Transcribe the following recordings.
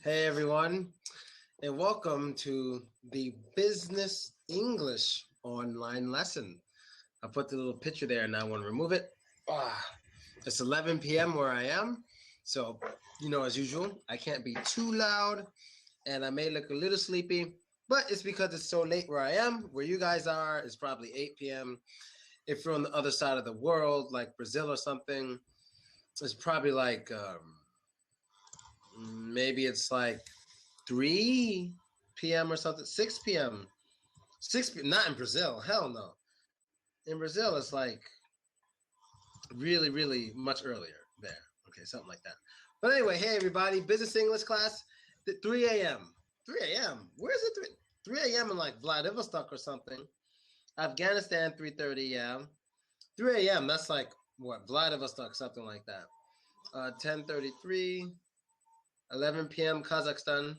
Hey everyone, and welcome to the Business English online lesson. I put the little picture there and I want to remove it. It's 11 p.m. where I am, so as usual, I can't be too loud, and I may look a little sleepy, but it's because it's so late where I am. Where you guys are, it's probably 8 p.m. If you're on the other side of the world, like Brazil or something, it's probably like maybe it's like 3 p.m. or something, 6 p.m. 6 p.m. Not in Brazil. Hell no. In Brazil, it's like really, really much earlier there. Okay, something like that. But anyway, hey, everybody. Business English class, 3 a.m. 3 a.m. Where's it? 3 a.m. in like Vladivostok or something. Afghanistan, 3:30, yeah. 3 a.m. That's like, what, Vladivostok, something like that. 10:33, 11 p.m. Kazakhstan.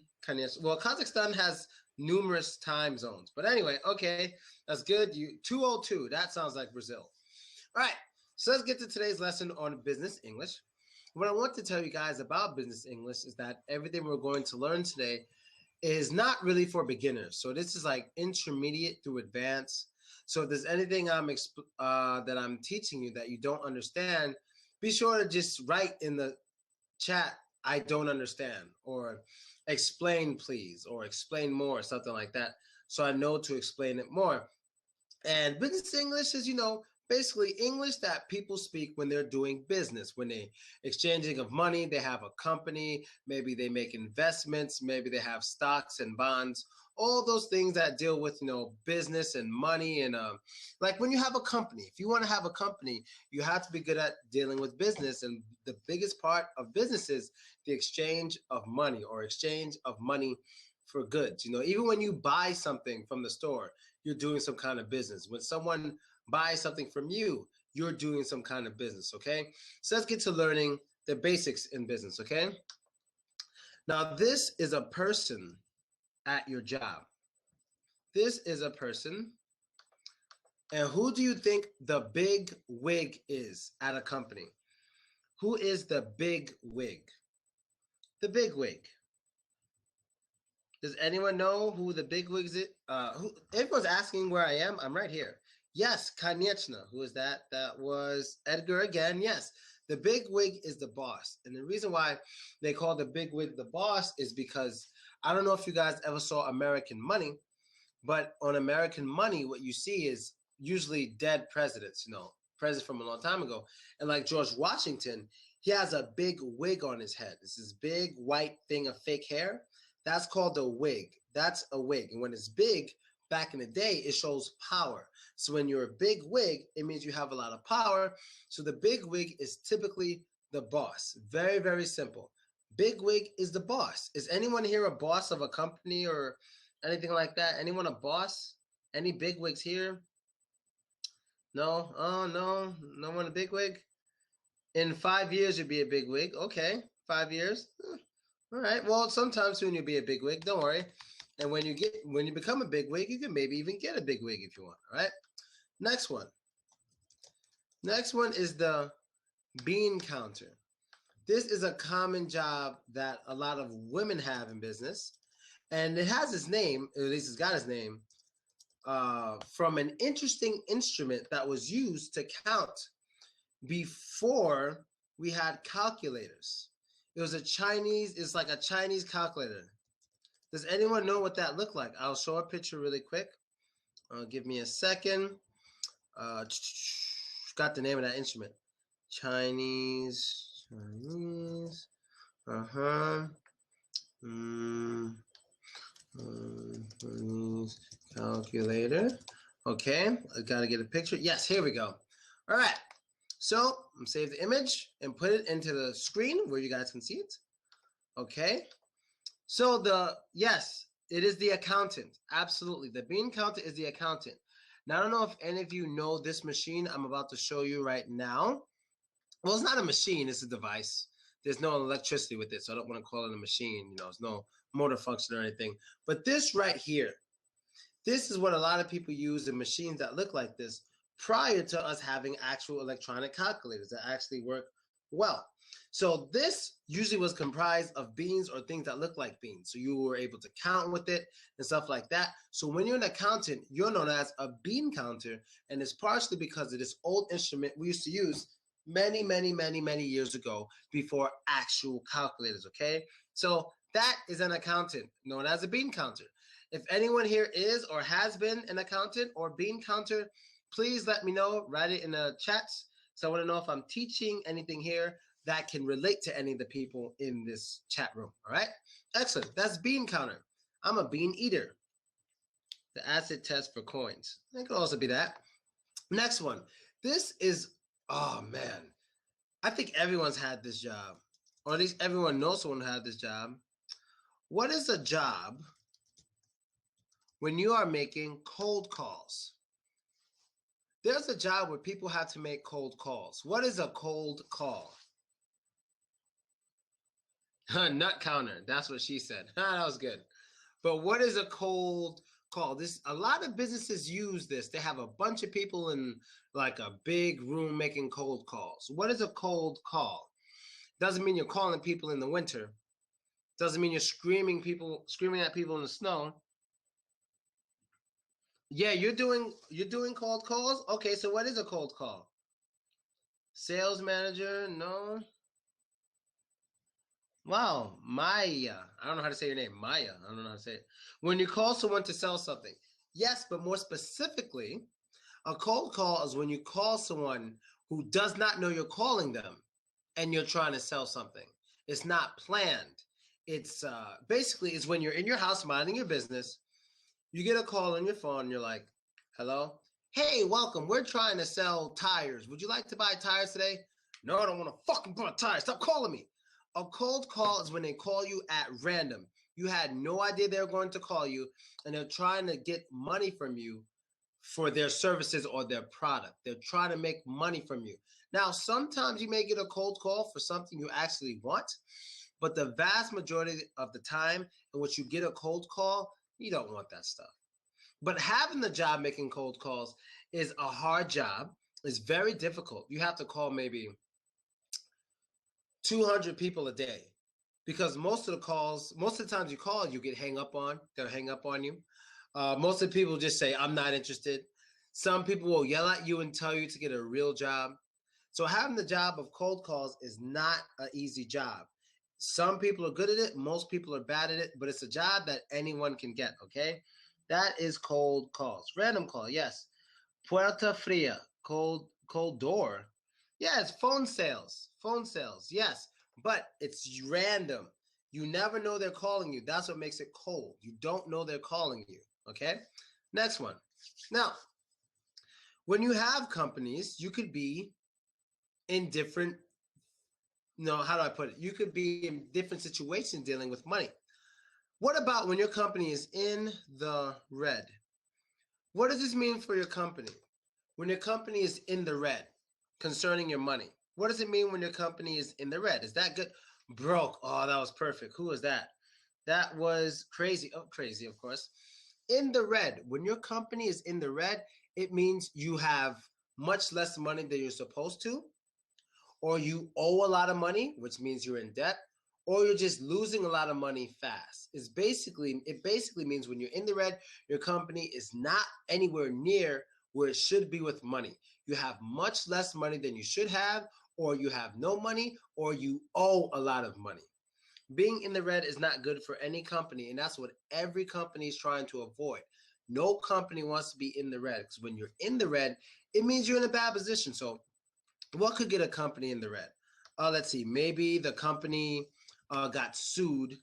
Well, Kazakhstan has numerous time zones. But anyway, okay, that's good. 2:02. That sounds like Brazil. All right, so let's get to today's lesson on business English. What I want to tell you guys about business English is that everything we're going to learn today is not really for beginners. So this is like intermediate through advanced. So if there's anything that I'm teaching you that you don't understand, be sure to just write in the chat, I don't understand, or explain please, or explain more, something like that, so I know to explain it more. And business English is, basically English that people speak when they're doing business, when they exchanging of money, they have a company, maybe they make investments, maybe they have stocks and bonds, all those things that deal with, business and money. And like when you have a company, if you want to have a company, you have to be good at dealing with business. And the biggest part of business is the exchange of money, or exchange of money for goods. Even when you buy something from the store, you're doing some kind of business. When someone buys something from you, you're doing some kind of business, okay? So let's get to learning the basics in business, okay? Now, this is a person at your job. This is a person. And who do you think the big wig is at a company? Who is the big wig? The big wig. Does anyone know who the big wig is? Everyone's asking where I am. I'm right here. Yes, Kaniechna. Who is that? That was Edgar again. Yes, the big wig is the boss. And the reason why they call the big wig the boss is because I don't know if you guys ever saw American Money, but on American Money, what you see is usually dead presidents, presidents from a long time ago. And like George Washington, he has a big wig on his head. It's this big white thing of fake hair. That's called a wig. That's a wig. And when it's big, back in the day, it shows power. So when you're a big wig, it means you have a lot of power. So the big wig is typically the boss. Very, very simple. Big wig is the boss. Is anyone here a boss of a company or anything like that? Anyone a boss? Any big wigs here? No? Oh, no. No one a big wig? In 5 years, you'd be a big wig. Okay. 5 years. All right. Well, sometime soon you'll be a big wig. Don't worry. And when you become a big wig, you can maybe even get a big wig if you want. All right. Next one. Next one is the bean counter. This is a common job that a lot of women have in business. And it has its name, or at least it's got its name, from an interesting instrument that was used to count before we had calculators. It's like a Chinese calculator. Does anyone know what that looked like? I'll show a picture really quick. Give me a second. Got the name of that instrument. Chinese. Calculator. Okay, I gotta get a picture. Yes, here we go. All right. So I'm save the image and put it into the screen where you guys can see it. Okay. So yes, it is the accountant. Absolutely. The bean counter is the accountant. Now, I don't know if any of you know this machine I'm about to show you right now. Well, it's not a machine. It's a device. There's no electricity with it, so I don't want to call it a machine. There's no motor function or anything. But this right here, this is what a lot of people use in machines that look like this prior to us having actual electronic calculators that actually work well. So this usually was comprised of beans or things that look like beans. So you were able to count with it and stuff like that. So when you're an accountant, you're known as a bean counter. And it's partially because of this old instrument we used to use many, many, many, many years ago before actual calculators, okay? So that is an accountant known as a bean counter. If anyone here is or has been an accountant or bean counter, please let me know. Write it in the chats. So I want to know if I'm teaching anything here that can relate to any of the people in this chat room. All right, excellent. That's bean counter. I'm a bean eater. The acid test for coins. It could also be that. Next one. This is, oh man, I think everyone's had this job, or at least everyone knows someone who had this job. What is a job when you are making cold calls? There's a job where people have to make cold calls. What is a cold call? Nut counter. That's what she said. That was good. But what is a cold call? A lot of businesses use this. They have a bunch of people in like a big room making cold calls. What is a cold call? Doesn't mean you're calling people in the winter. Doesn't mean you're screaming at people in the snow. Yeah, you're doing cold calls? Okay, so what is a cold call? Sales manager? No. Wow, Maya. I don't know how to say your name. Maya. I don't know how to say it. When you call someone to sell something. Yes, but more specifically, a cold call is when you call someone who does not know you're calling them and you're trying to sell something. It's not planned. It's basically it's when you're in your house minding your business, you get a call on your phone and you're like, hello? Hey, welcome. We're trying to sell tires. Would you like to buy tires today? No, I don't want to fucking buy tires. Stop calling me. A cold call is when they call you at random. You had no idea they were going to call you, and they're trying to get money from you for their services or their product. They're trying to make money from you. Now, sometimes you may get a cold call for something you actually want, but the vast majority of the time in which you get a cold call, you don't want that stuff. But having the job making cold calls is a hard job. It's very difficult. You have to call maybe 200 people a day, because most of the times you call, you get hang up on. They'll hang up on you. Most of the people just say, I'm not interested. Some people will yell at you and tell you to get a real job. So having the job of cold calls is not an easy job. Some people are good at it. Most people are bad at it, but it's a job that anyone can get, okay? That is cold calls. Random call, yes. Puerta fria, cold door. Yeah, it's phone sales. Phone sales, yes. But it's random. You never know they're calling you. That's what makes it cold. You don't know they're calling you, okay? Next one. Now, when you have companies, you could be in different, how do I put it? You could be in different situations dealing with money. What about when your company is in the red? What does this mean for your company? When your company is in the red concerning your money, what does it mean when your company is in the red? Is that good? Broke. Oh, that was perfect. Who was that? That was crazy. Oh, crazy, of course. In the red, when your company is in the red, it means you have much less money than you're supposed to, or you owe a lot of money, which means you're in debt, or you're just losing a lot of money fast. It basically means when you're in the red, your company is not anywhere near where it should be with money. You have much less money than you should have, or you have no money, or you owe a lot of money. Being in the red is not good for any company, and that's what every company is trying to avoid. No company wants to be in the red, because when you're in the red, it means you're in a bad position. So what could get a company in the red? Let's see, maybe the company got sued,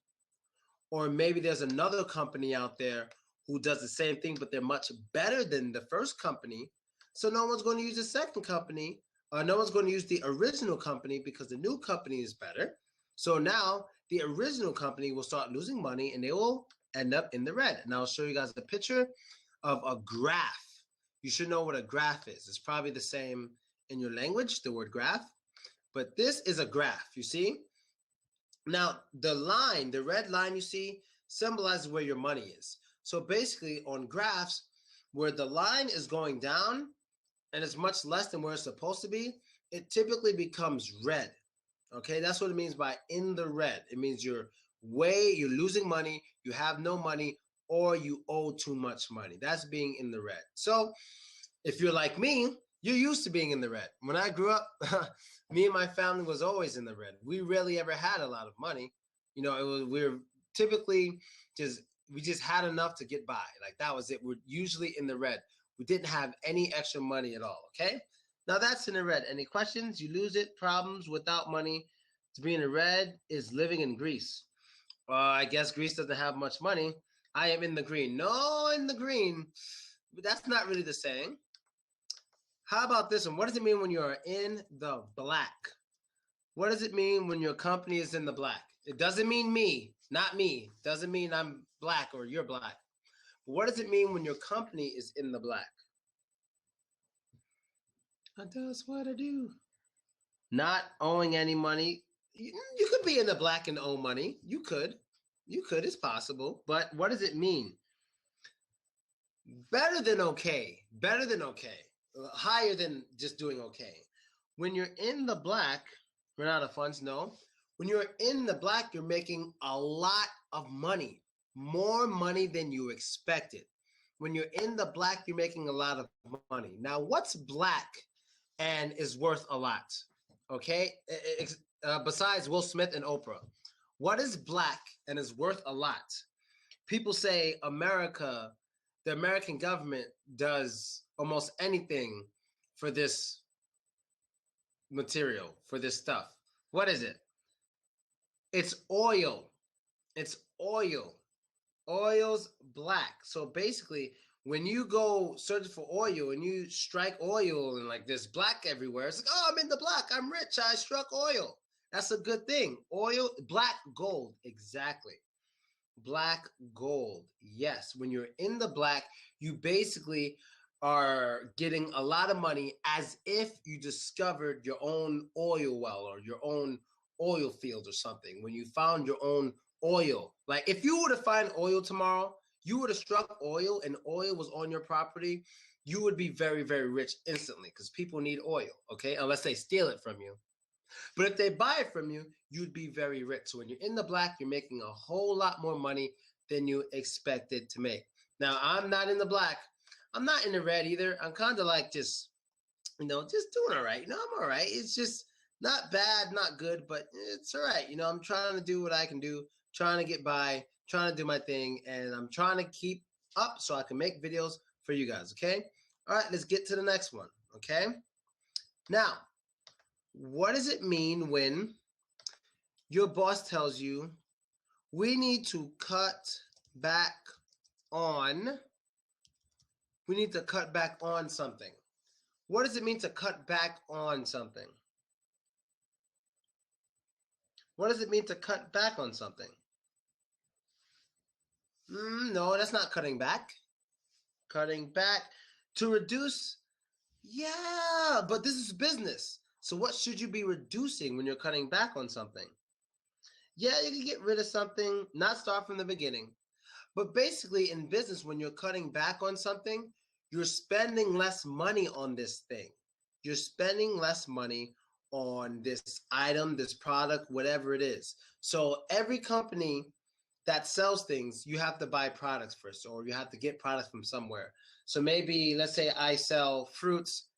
or maybe there's another company out there who does the same thing, but they're much better than the first company. So no one's going to use the second company. No one's going to use the original company because the new company is better. So now the original company will start losing money and they will end up in the red. And I'll show you guys a picture of a graph. You should know what a graph is. It's probably the same in your language, the word graph. But this is a graph, you see? Now, the red line you see symbolizes where your money is. So basically on graphs, where the line is going down and it's much less than where it's supposed to be, it typically becomes red. Okay, that's what it means by in the red. It means you're losing money, you have no money, or you owe too much money. That's being in the red. So if you're like me, you're used to being in the red. When I grew up, me and my family was always in the red. We rarely ever had a lot of money. You know, we were typically we just had enough to get by. Like that was it. We're usually in the red. We didn't have any extra money at all. Okay. Now that's in the red. Any questions? You lose it. Problems without money. To be in the red is living in Greece. I guess Greece doesn't have much money. I am in the green. No, in the green. But that's not really the saying. How about this one? What does it mean when you're in the black? What does it mean when your company is in the black? It doesn't mean me, not me. It doesn't mean I'm black or you're black. But what does it mean when your company is in the black? That's what I do. Not owing any money. You could be in the black and owe money. You could. It's possible. But what does it mean? Better than okay. Better than okay. Higher than just doing okay. When you're in the black, run out of funds, no. When you're in the black, you're making a lot of money. More money than you expected. When you're in the black, you're making a lot of money. Now, what's black and is worth a lot? Okay? Besides Will Smith and Oprah. What is black and is worth a lot? People say the American government does almost anything for this material, for this stuff. What is it? It's oil. It's oil. Oil's black. So basically, when you go searching for oil and you strike oil and like there's black everywhere, it's like, oh, I'm in the black. I'm rich. I struck oil. That's a good thing. Oil, black gold. Exactly. Black gold. Yes. When you're in the black, you basically are getting a lot of money as if you discovered your own oil well or your own oil field or something. When you found your own oil. Like if you were to find oil tomorrow, you would have struck oil and oil was on your property, you would be very, very rich instantly because people need oil, okay? Unless they steal it from you. But if they buy it from you, you'd be very rich. So when you're in the black, you're making a whole lot more money than you expected to make. Now, I'm not in the black. I'm not in the red either. I'm kind of like just doing all right. I'm all right. It's just not bad, not good, but it's all right. I'm trying to do what I can do, trying to get by, trying to do my thing, and I'm trying to keep up so I can make videos for you guys, okay? All right, let's get to the next one, okay? Now, what does it mean when your boss tells you, we need to cut back on something? What does it mean to cut back on something? What does it mean to cut back on something? No, that's not cutting back. Cutting back to reduce. Yeah, but this is business. So what should you be reducing when you're cutting back on something? Yeah, you can get rid of something, not start from the beginning. But basically in business, when you're cutting back on something, you're spending less money on this thing. You're spending less money on this item, this product, whatever it is. So every company that sells things, you have to buy products first, or you have to get products from somewhere. So maybe, let's say I sell fruits.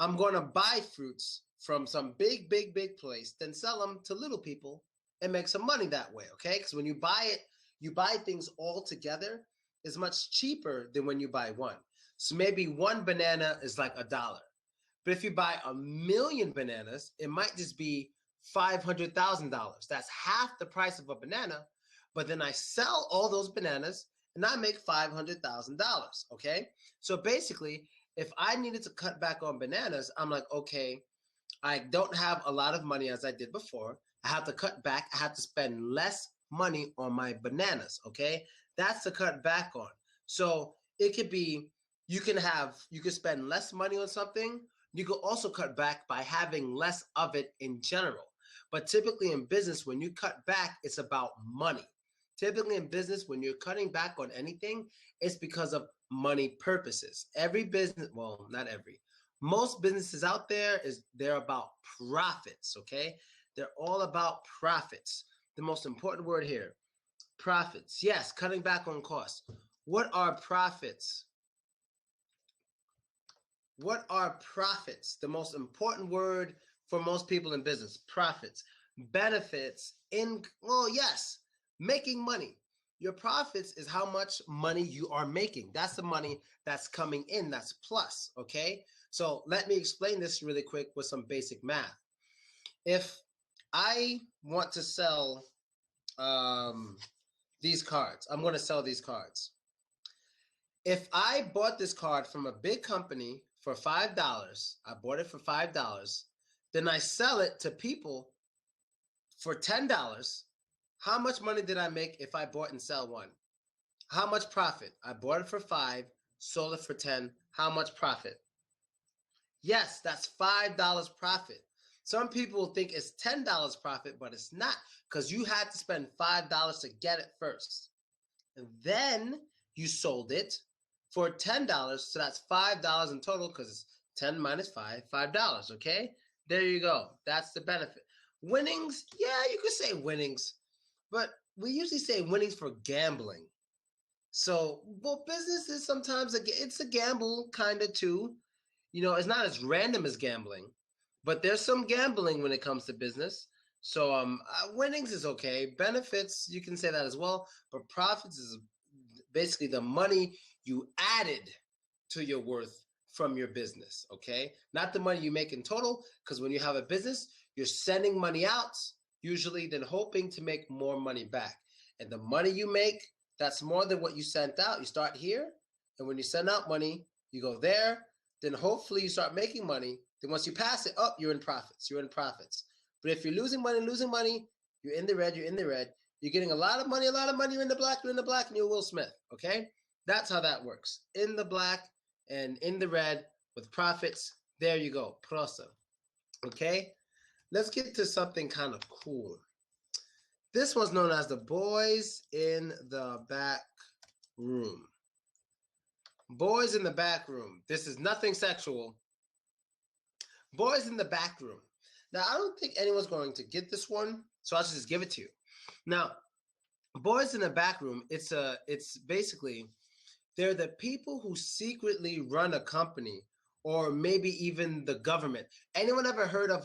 I'm going to buy fruits from some big, big, big place, then sell them to little people and make some money that way, okay? Because when you buy things all together, it's much cheaper than when you buy one. So maybe one banana is like $1. But if you buy 1,000,000 bananas, it might just be $500,000. That's half the price of a banana, but then I sell all those bananas and I make $500,000, okay? So basically, if I needed to cut back on bananas, I'm like, okay, I don't have a lot of money as I did before. I have to cut back. I have to spend less money on my bananas, okay? That's to cut back on. So it could be, you can spend less money on something. You could also cut back by having less of it in general. But typically in business, when you cut back, it's about money. Typically in business, when you're cutting back on anything, it's because of money purposes. Every business, well, not every, most businesses out there they're about profits, okay? They're all about profits. The most important word here, profits. Yes, cutting back on costs. What are profits? What are profits? The most important word for most people in business, profits. Benefits, well, yes, making money. Your profits is how much money you are making. That's the money that's coming in. That's plus, okay? So let me explain this really quick with some basic math. If I want to sell these cards, I'm going to sell these cards. If I bought this card from a big company for $5, I bought it for $5, then I sell it to people for $10, how much money did I make if I bought and sell one? How much profit? I bought it for 5, sold it for 10. How much profit? Yes, that's $5 profit. Some people think it's $10 profit, but it's not, because you had to spend $5 to get it first. And then you sold it for $10, so that's $5 in total, because it's 10 minus 5, $5, okay? There you go. That's the benefit. Winnings, yeah, you could say winnings, but we usually say winnings for gambling. So, well, business is sometimes, it's a gamble kind of too. You know, it's not as random as gambling, but there's some gambling when it comes to business. So winnings is okay. Benefits, you can say that as well, but profits is basically the money you added to your worth from your business, okay? Not the money you make in total, because when you have a business, you're sending money out, usually then hoping to make more money back. And the money you make, that's more than what you sent out. You start here, and when you send out money, you go there, then hopefully you start making money. Then once you pass it up, you're in profits. You're in profits. But if you're losing money, you're in the red, you're in the red. You're getting a lot of money, you're in the black, and you're Will Smith, okay? That's how that works. In the black and in the red with profits. There you go. Prosa. Okay? Let's get to something kind of cool. This one's known as the boys in the back room. Boys in the back room. This is nothing sexual. Boys in the back room. Now, I don't think anyone's going to get this one, so I'll just give it to you. Now, boys in the back room, it's basically, they're the people who secretly run a company, or maybe even the government. Anyone ever heard of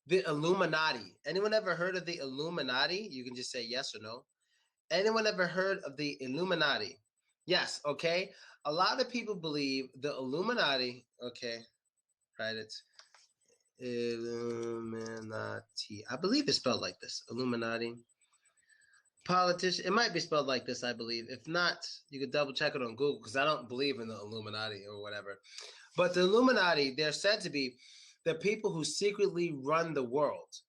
the Illuminati? Anyone ever heard of the Illuminati? You can just say yes or no. Anyone ever heard of the Illuminati? Yes, okay. A lot of people believe the Illuminati, okay, right, it's Illuminati. I believe it's spelled like this, Illuminati. Politician, it might be spelled like this, I believe. If not, you could double check it on Google, because I don't believe in the Illuminati or whatever. But the Illuminati, they're said to be the people who secretly run the world.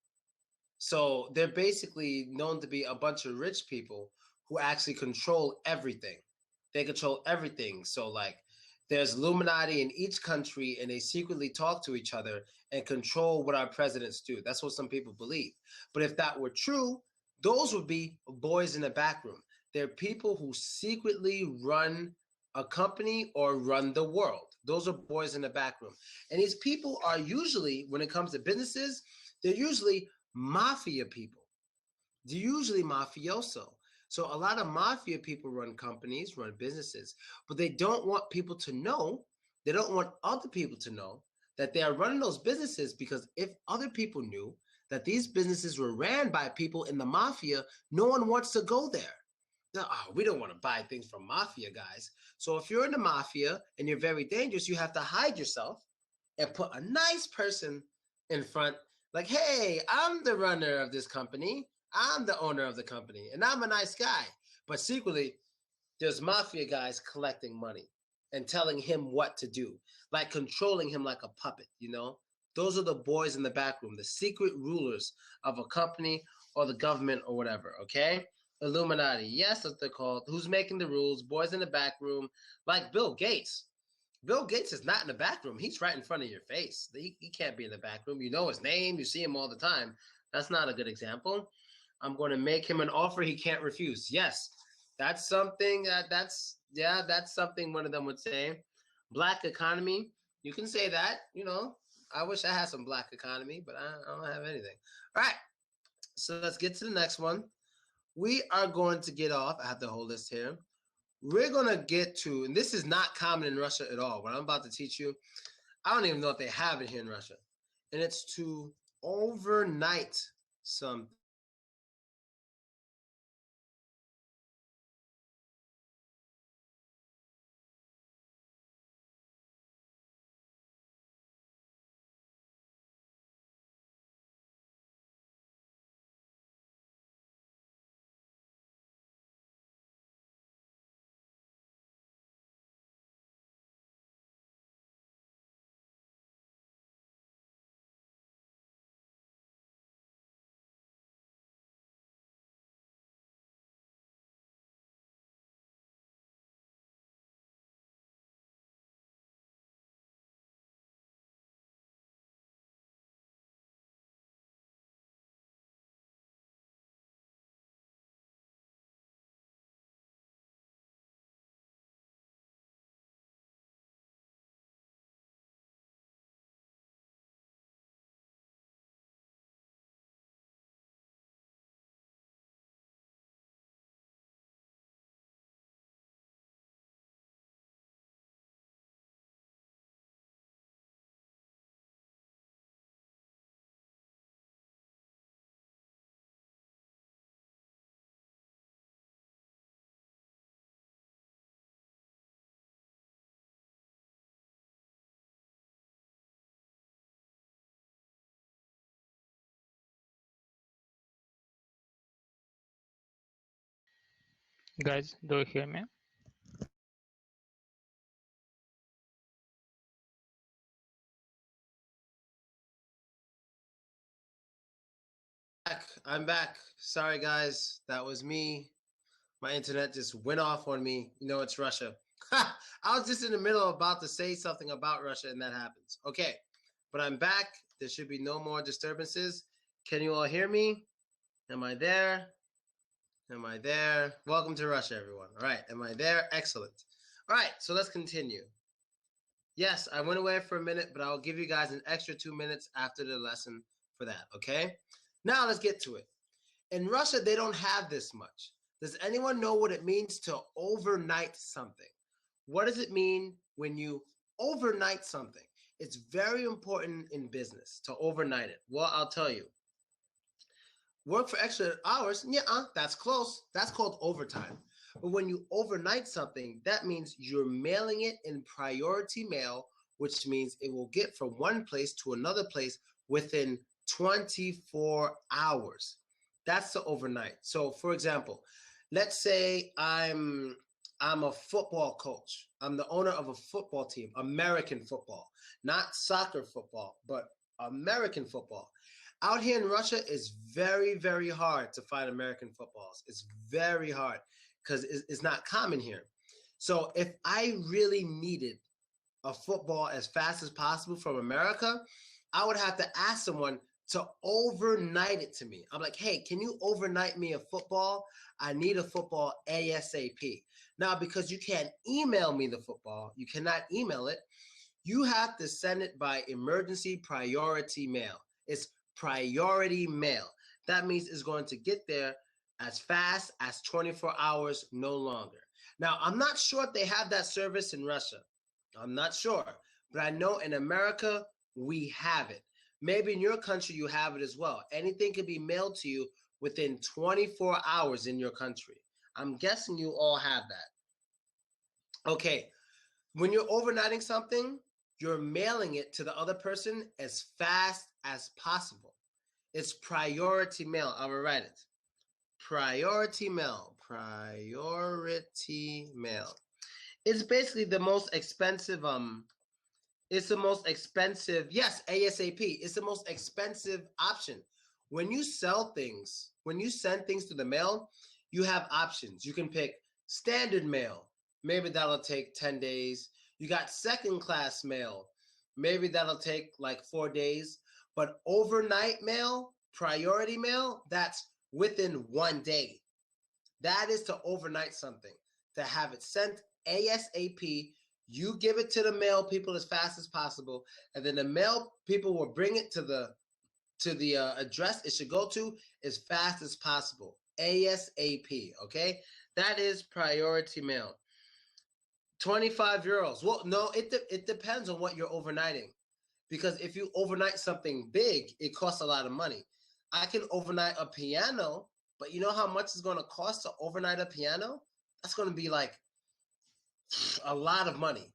So they're basically known to be a bunch of rich people who actually control everything. They control everything. So like there's Illuminati in each country, and they secretly talk to each other and control what our presidents do. That's what some people believe. But if that were true, those would be boys in the back room. They're people who secretly run a company or run the world. Those are boys in the back room. And these people are usually, when it comes to businesses, they're usually mafia people. They're usually mafioso. So a lot of mafia people run companies, run businesses, but they don't want people to know, they don't want other people to know that they are running those businesses, because if other people knew that these businesses were ran by people in the mafia, no one wants to go there. Oh, we don't want to buy things from mafia guys. So if you're in the mafia and you're very dangerous, you have to hide yourself and put a nice person in front, like, hey, I'm the runner of this company. I'm the owner of the company, and I'm a nice guy. But secretly, there's mafia guys collecting money and telling him what to do, like controlling him like a puppet, you know? Those are the boys in the back room, the secret rulers of a company or the government or whatever, okay? Illuminati, yes, that's what they're called. Who's making the rules? Boys in the back room, like Bill Gates. Bill Gates is not in the back room. He's right in front of your face. He can't be in the back room. You know his name. You see him all the time. That's not a good example. I'm going to make him an offer he can't refuse. Yes, that's something that's something one of them would say. Black economy, you can say that, you know. I wish I had some black economy, but I don't have anything. All right, so let's get to the next one. We are going to get off. I have the whole list here. We're going to get to, and this is not common in Russia at all. What I'm about to teach you, I don't even know if they have it here in Russia. And it's to overnight something. Guys, do you hear me? I'm back. Sorry, guys. That was me. My internet just went off on me. You know, it's Russia. I was just in the middle about to say something about Russia, and that happens. Okay, but I'm back. There should be no more disturbances. Can you all hear me? Am I there? Am I there? Welcome to Russia, everyone. All right, am I there? Excellent. All right, so let's continue. Yes, I went away for a minute, but I'll give you guys an extra 2 minutes after the lesson for that, okay? Now let's get to it. In Russia, they don't have this much. Does anyone know what it means to overnight something? What does it mean when you overnight something? It's very important in business to overnight it. Well, I'll tell you. Work for extra hours? Yeah, that's close. That's called overtime. But when you overnight something, that means you're mailing it in priority mail, which means it will get from one place to another place within 24 hours. That's the overnight. So, for example, let's say I'm a football coach. I'm the owner of a football team, American football, not soccer football, but American football. Out here in Russia, it's very, very hard to find American footballs. It's very hard because it's not common here. So if I really needed a football as fast as possible from America, I would have to ask someone to overnight it to me. I'm like, hey, can you overnight me a football? I need a football ASAP. Now, because you can't email me the football, you cannot email it, you have to send it by emergency priority mail. It's priority mail. That means it's going to get there as fast as 24 hours, no longer. Now, I'm not sure if they have that service in Russia. I'm not sure. But I know in America, we have it. Maybe in your country, you have it as well. Anything can be mailed to you within 24 hours in your country. I'm guessing you all have that. Okay, when you're overnighting something, you're mailing it to the other person as fast as possible. It's priority mail. I will write it. Priority mail. Priority mail. It's basically the most expensive. It's the most expensive. Yes, ASAP. It's the most expensive option. When you sell things, when you send things to the mail, you have options. You can pick standard mail. Maybe that'll take 10 days. You got second class mail. Maybe that'll take like 4 days. But overnight mail, priority mail, that's within 1 day. That is to overnight something, to have it sent ASAP. You give it to the mail people as fast as possible, and then the mail people will bring it to the address it should go to as fast as possible. ASAP, okay? That is priority mail. 25 euros. Well, no, it depends on what you're overnighting. Because if you overnight something big, it costs a lot of money. I can overnight a piano, but you know how much it's going to cost to overnight a piano? That's going to be like a lot of money.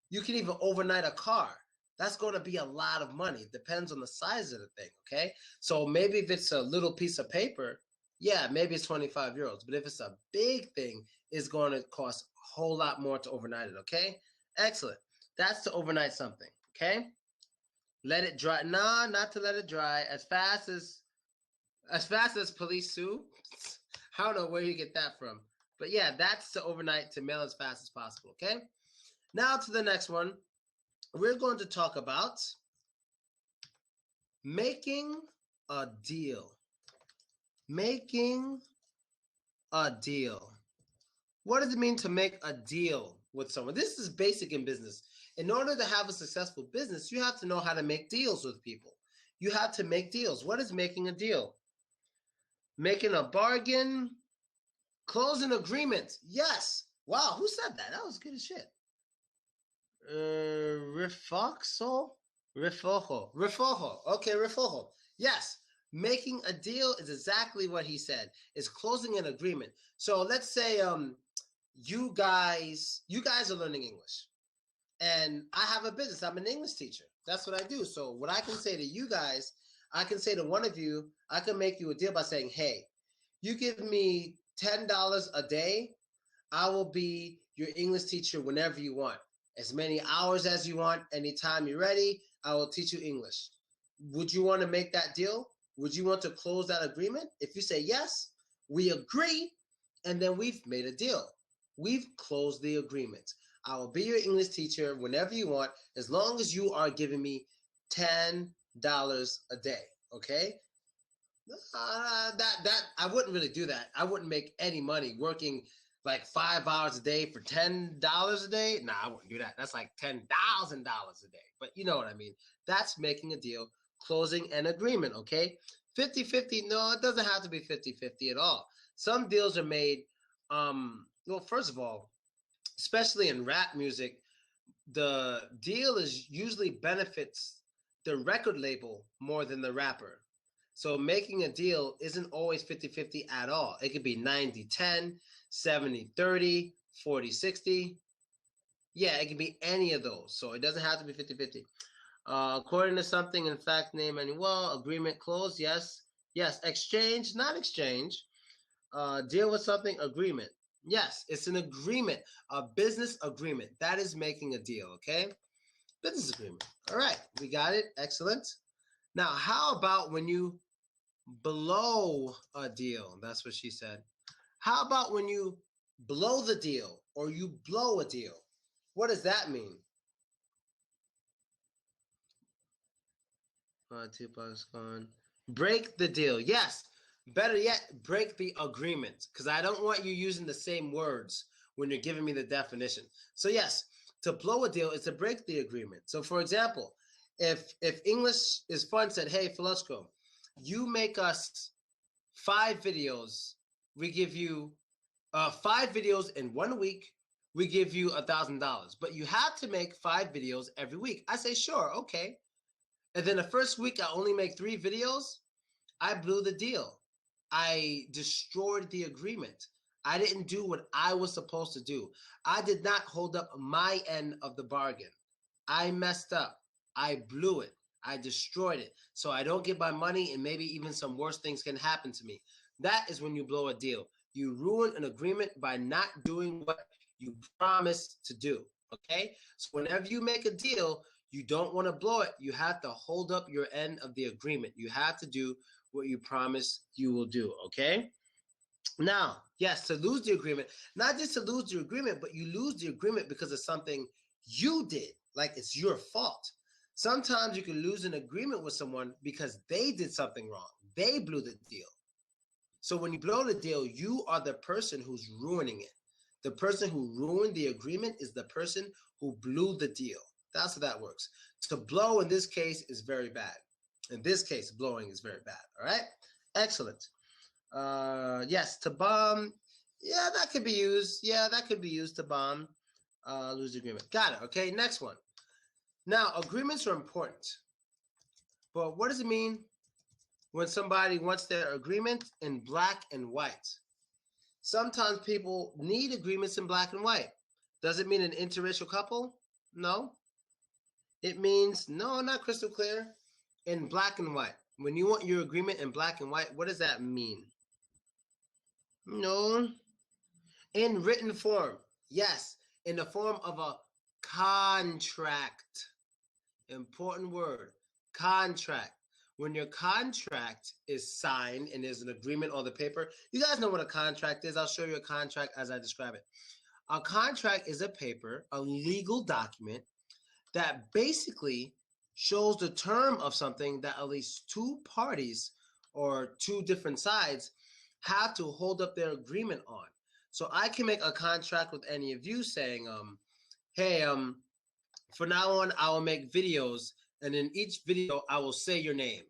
You can even overnight a car. That's going to be a lot of money. It depends on the size of the thing, okay? So maybe if it's a little piece of paper, yeah, maybe it's 25 euros. But if it's a big thing, it's going to cost a whole lot more to overnight it, okay? Excellent. That's to overnight something, okay? Let it dry. Nah, not to let it dry. As fast as police sue. I don't know where you get that from. But yeah, that's to overnight, to mail as fast as possible, okay? Now to the next one. We're going to talk about making a deal. Making a deal. What does it mean to make a deal with someone? This is basic in business. In order to have a successful business, you have to know how to make deals with people. You have to make deals. What is making a deal? Making a bargain, close an agreement. Yes. Wow, who said that? That was good as shit. Refoxo? Refojo. Okay, refojo. Yes. Making a deal is exactly what he said. It's closing an agreement. So let's say you guys are learning English. And I have a business. I'm an English teacher. That's what I do. So what I can say to you guys, I can say to one of you, I can make you a deal by saying, hey, you give me $10 a day. I will be your English teacher whenever you want. As many hours as you want. Anytime you're ready, I will teach you English. Would you want to make that deal? Would you want to close that agreement? If you say yes, we agree, and then we've made a deal. We've closed the agreement. I will be your English teacher whenever you want, as long as you are giving me $10 a day, okay? That I wouldn't really do that. I wouldn't make any money working like 5 hours a day for $10 a day. Nah, I wouldn't do that. That's like $10,000 a day. But you know what I mean. That's making a deal, closing an agreement, okay? 50-50, no, it doesn't have to be 50-50 at all. Some deals are made, well, first of all, especially in rap music, the deal is usually benefits the record label more than the rapper. So making a deal isn't always 50-50 at all. It could be 90-10, 70-30, 40-60. Yeah, it can be any of those. So it doesn't have to be 50-50. According to something, in fact, name, and well, agreement closed. Yes. Yes. Exchange, not exchange. Deal with something, agreement. Yes, it's an agreement, a business agreement. That is making a deal, okay? Business agreement. All right, we got it. Excellent. Now, how about when you blow a deal? That's what she said. How about when you blow the deal or you blow a deal? What does that mean? Tupac's gone. Break the deal. Yes. Better yet, break the agreement, because I don't want you using the same words when you're giving me the definition. So yes, to blow a deal is to break the agreement. So for example, if English is Fun said, hey, Filosco, you make us 5 videos. We give you 5 videos in 1 week. We give you $1,000. But you have to make 5 videos every week. I say, sure, okay. And then the first week, I only make 3 videos. I blew the deal. I destroyed the agreement. I didn't do what I was supposed to do. I did not hold up my end of the bargain. I messed up. I blew it. I destroyed it. So I don't get my money, and maybe even some worse things can happen to me. That is when you blow a deal. You ruin an agreement by not doing what you promised to do. Okay? So whenever you make a deal, you don't want to blow it. You have to hold up your end of the agreement. You have to do what you promise you will do, okay? Now, yes, to lose the agreement, not just to lose the agreement, but you lose the agreement because of something you did, like it's your fault. Sometimes you can lose an agreement with someone because they did something wrong. They blew the deal. So when you blow the deal, you are the person who's ruining it. The person who ruined the agreement is the person who blew the deal. That's how that works. To blow in this case is very bad. In this case, blowing is very bad. All right? Excellent. Yes, to bomb. Yeah, that could be used. Yeah, that could be used to bomb. Lose the agreement. Got it. Okay, next one. Now, agreements are important. But what does it mean when somebody wants their agreement in black and white? Sometimes people need agreements in black and white. Does it mean an interracial couple? No. It means, no, not crystal clear, in black and white. When you want your agreement in black and white, what does that mean? No. In written form. Yes, in the form of a contract. Important word, contract. When your contract is signed and there's an agreement on the paper, you guys know what a contract is. I'll show you a contract as I describe it. A contract is a paper, a legal document that basically shows the term of something that at least two parties or two different sides have to hold up their agreement on. So I can make a contract with any of you saying, hey, for now on, I will make videos, and in each video, I will say your name.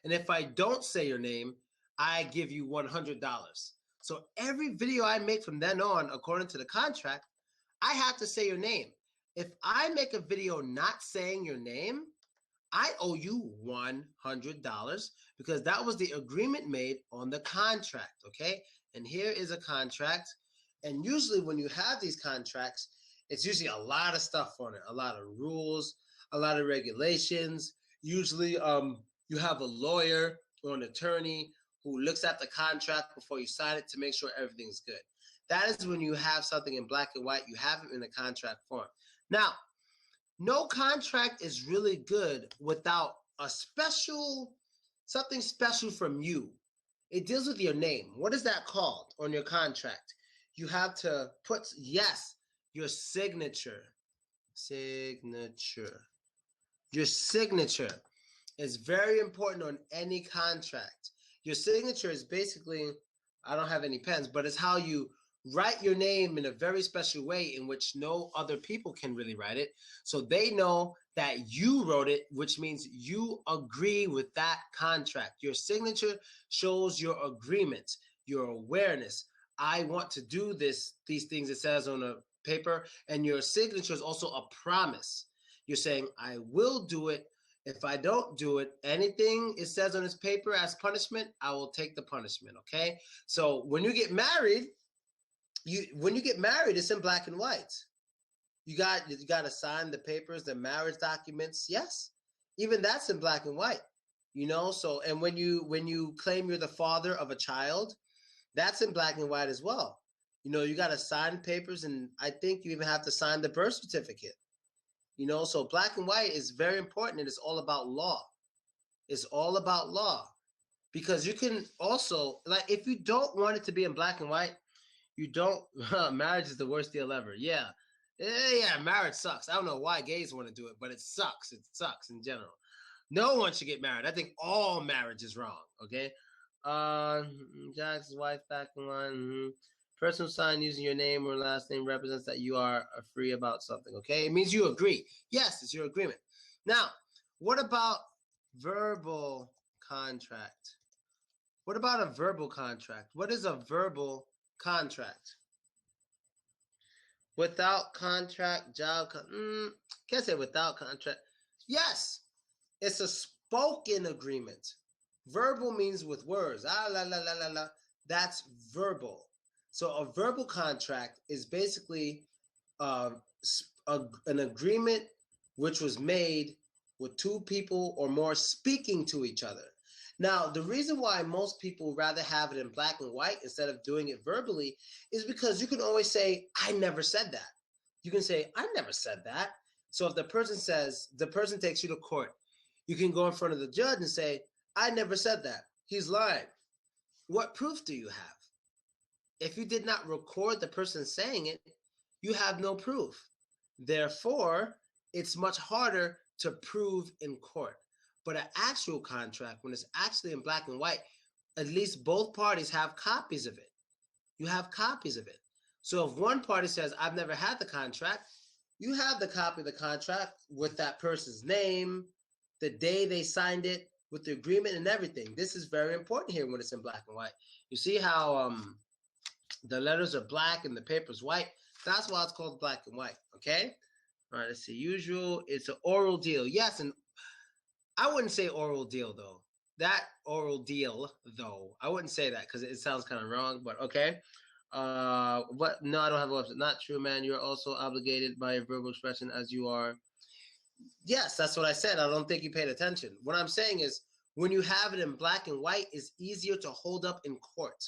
And if I don't say your name, I give you $100. So every video I make from then on, according to the contract, I have to say your name. If I make a video not saying your name, I owe you $100 because that was the agreement made on the contract, okay? And here is a contract. And usually when you have these contracts, it's usually a lot of stuff on it, a lot of rules, a lot of regulations. Usually you have a lawyer or an attorney who looks at the contract before you sign it to make sure everything's good. That is when you have something in black and white, you have it in a contract form. Now, no contract is really good without a special, something special from you. It deals with your name. What is that called on your contract? You have to put, yes, your signature. Signature. Your signature is very important on any contract. Your signature is basically, I don't have any pens, but it's how you write your name in a very special way in which no other people can really write it. So they know that you wrote it, which means you agree with that contract. Your signature shows your agreement, your awareness. I want to do these things it says on a paper, and your signature is also a promise. You're saying, I will do it. If I don't do it, anything it says on this paper as punishment, I will take the punishment, okay? So when you get married, it's in black and white. You got to sign the papers, the marriage documents. Yes, even that's in black and white. You know, so and when you claim you're the father of a child, that's in black and white as well. You know, you got to sign papers, and I think you even have to sign the birth certificate. You know, so black and white is very important, and it's all about law. It's all about law. Because you can also, like, if you don't want it to be in black and white, you don't, marriage is the worst deal ever. Yeah. Yeah, marriage sucks. I don't know why gays want to do it, but it sucks. It sucks in general. No one should get married. I think all marriage is wrong, okay? Jack's wife back in line. Mm-hmm. Person who signed using your name or last name represents that you are free about something, okay? It means you agree. Yes, it's your agreement. Now, what about verbal contract? What about a verbal contract? What is a verbal contract? Without contract, can't say without contract. Yes, it's a spoken agreement. Verbal means with words. That's verbal. So a verbal contract is basically an agreement which was made with two people or more speaking to each other. Now, the reason why most people rather have it in black and white instead of doing it verbally is because you can always say, I never said that. You can say, I never said that. So if the person takes you to court, you can go in front of the judge and say, I never said that. He's lying. What proof do you have? If you did not record the person saying it, you have no proof. Therefore, it's much harder to prove in court. But an actual contract, when it's actually in black and white, at least both parties have copies of it. You have copies of it. So if one party says, I've never had the contract, you have the copy of the contract with that person's name, the day they signed it, with the agreement and everything. This is very important here when it's in black and white. You see how the letters are black and the paper's white? That's why it's called black and white, okay? All right, let's see. Usual, it's an oral deal. Yes, and I wouldn't say oral deal, though. That oral deal, though. I wouldn't say that because it sounds kind of wrong, but okay. What? No, I don't have a website. Not true, man. You're also obligated by your verbal expression as you are. Yes, that's what I said. I don't think you paid attention. What I'm saying is when you have it in black and white, it's easier to hold up in court.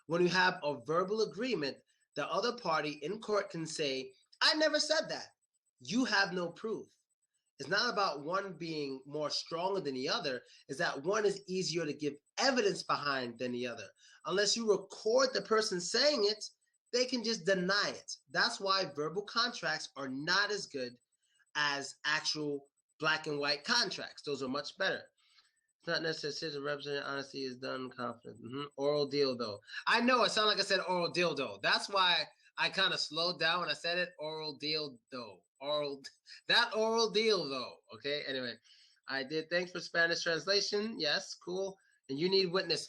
When you have a verbal agreement, the other party in court can say, I never said that. You have no proof. It's not about one being more stronger than the other. It's that one is easier to give evidence behind than the other. Unless you record the person saying it, they can just deny it. That's why verbal contracts are not as good as actual black and white contracts. Those are much better. It's not necessary to represent honesty is done confident. Oral deal, though. I know it sounded like I said oral deal, though. That's why I kind of slowed down when I said it. Oral deal, though. That oral deal, though. Okay, anyway. I did. Thanks for Spanish translation. Yes, cool. And you need witness.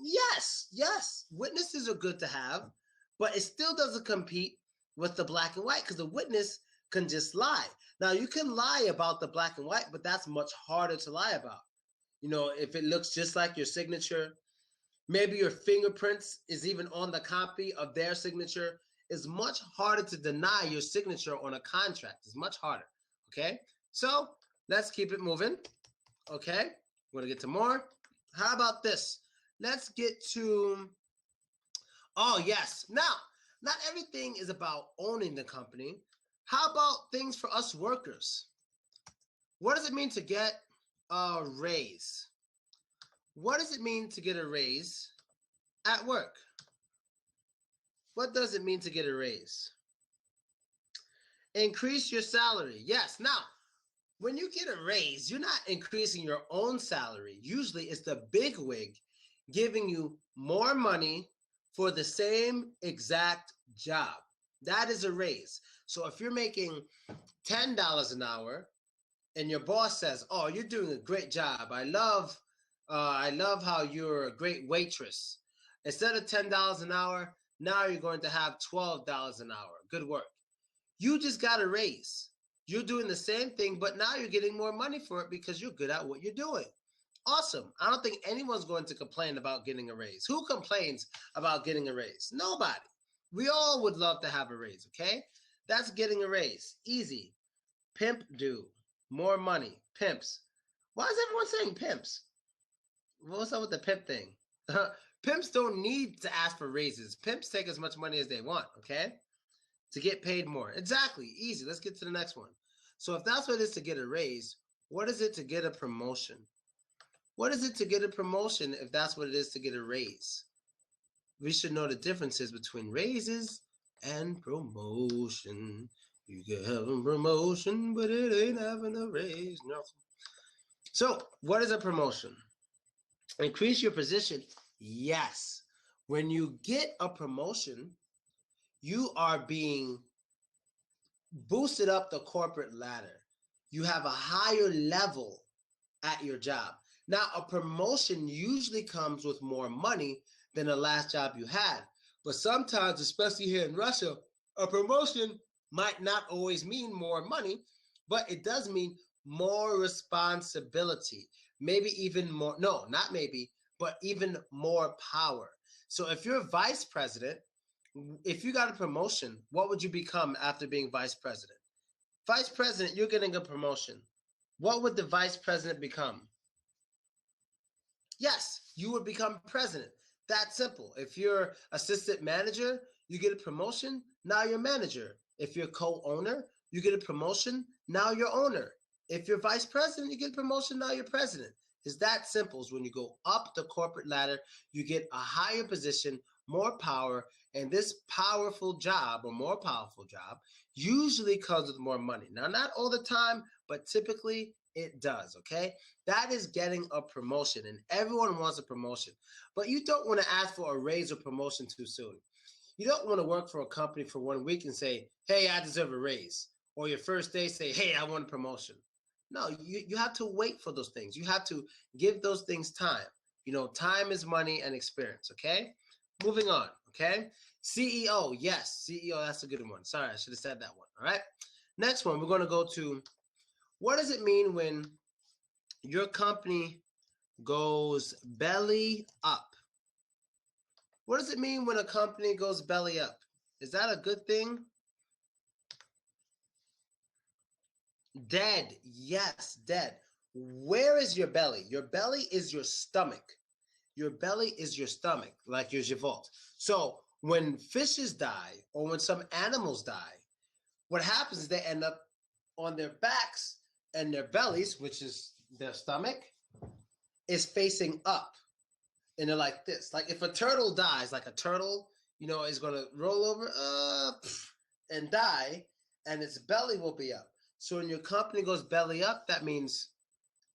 Yes. Witnesses are good to have, but it still doesn't compete with the black and white because the witness can just lie. Now, you can lie about the black and white, but that's much harder to lie about. You know, if it looks just like your signature, maybe your fingerprints is even on the copy of their signature, it's much harder to deny your signature on a contract. It's much harder, okay? So let's keep it moving, okay? We're gonna get to more. How about this? Let's get to, oh, yes. Now, not everything is about owning the company. How about things for us workers? What does it mean to get a raise? What does it mean to get a raise at work? What does it mean to get a raise? Increase your salary. Yes. Now, when you get a raise, you're not increasing your own salary. Usually it's the big wig giving you more money for the same exact job. That is a raise. So if you're making $10 an hour and your boss says, oh, you're doing a great job. I love how you're a great waitress. Instead of $10 an hour, now you're going to have $12 an hour. Good work. You just got a raise. You're doing the same thing, but now you're getting more money for it because you're good at what you're doing. Awesome. I don't think anyone's going to complain about getting a raise. Who complains about getting a raise? Nobody. We all would love to have a raise, okay? That's getting a raise. Easy. Pimp do. More money. Pimps. Why is everyone saying pimps? What's up with the pimp thing? Pimps don't need to ask for raises. Pimps take as much money as they want, okay? To get paid more. Exactly. Easy. Let's get to the next one. So if that's what it is to get a raise, what is it to get a promotion? What is it to get a promotion if that's what it is to get a raise? We should know the differences between raises and promotion. You can have a promotion, but it ain't having a raise. No. So what is a promotion? Increase your position. Yes. When you get a promotion, you are being boosted up the corporate ladder. You have a higher level at your job. Now, a promotion usually comes with more money than the last job you had. But sometimes, especially here in Russia, a promotion might not always mean more money, but it does mean more responsibility. Maybe even more, no, not maybe, but even more power. So if you're vice president, if you got a promotion, what would you become after being vice president? Vice president, you're getting a promotion. What would the vice president become? Yes, you would become president. That's simple. If you're assistant manager, you get a promotion, now you're manager. If you're co-owner, you get a promotion, now you're owner. If you're vice president, you get a promotion, now you're president. It's that simple. When you go up the corporate ladder, you get a higher position, more power, and this powerful job or more powerful job usually comes with more money. Now, not all the time, but typically it does, okay? That is getting a promotion, and everyone wants a promotion. But you don't want to ask for a raise or promotion too soon. You don't want to work for a company for 1 week and say, hey, I deserve a raise. Or your first day say, hey, I want a promotion. No, you have to wait for those things. You have to give those things time. You know, time is money and experience, okay? Moving on, okay? CEO, yes, CEO, that's a good one. Sorry, I should have said that one, all right? Next one, we're going to go to, what does it mean when your company goes belly up? What does it mean when a company goes belly up? Is that a good thing? Dead. Yes, dead. Where is your belly? Your belly is your stomach. Your belly is your stomach, like your живот. So when fishes die or when some animals die, what happens is they end up on their backs and their bellies, which is their stomach, is facing up. And they're like this. Like if a turtle dies, like a turtle, you know, is going to roll over and die, and its belly will be up. So when your company goes belly up, that means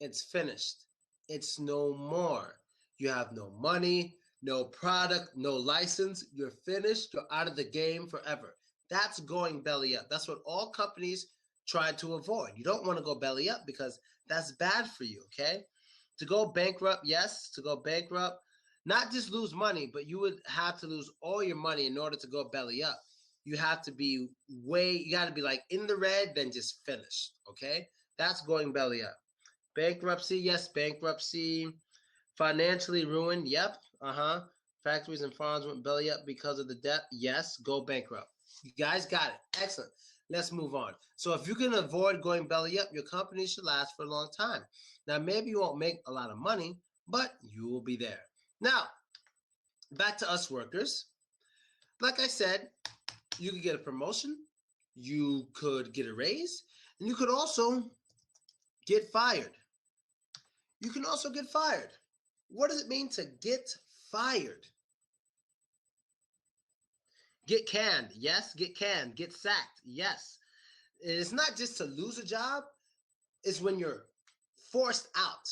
it's finished. It's no more. You have no money, no product, no license. You're finished. You're out of the game forever. That's going belly up. That's what all companies try to avoid. You don't want to go belly up because that's bad for you, okay? To go bankrupt, yes, to go bankrupt, not just lose money, but you would have to lose all your money in order to go belly up. You have to be you got to be like in the red, then just finished, okay? That's going belly up. Bankruptcy, yes, bankruptcy. Financially ruined, yep, Factories and farms went belly up because of the debt, yes, go bankrupt. You guys got it, excellent. Let's move on. So if you can avoid going belly up, your company should last for a long time. Now, maybe you won't make a lot of money, but you will be there. Now, back to us workers. Like I said, you could get a promotion, you could get a raise, and you could also get fired. You can also get fired. What does it mean to get fired? Get canned, yes, get canned. Get sacked, yes. It's not just to lose a job, it's when you're forced out.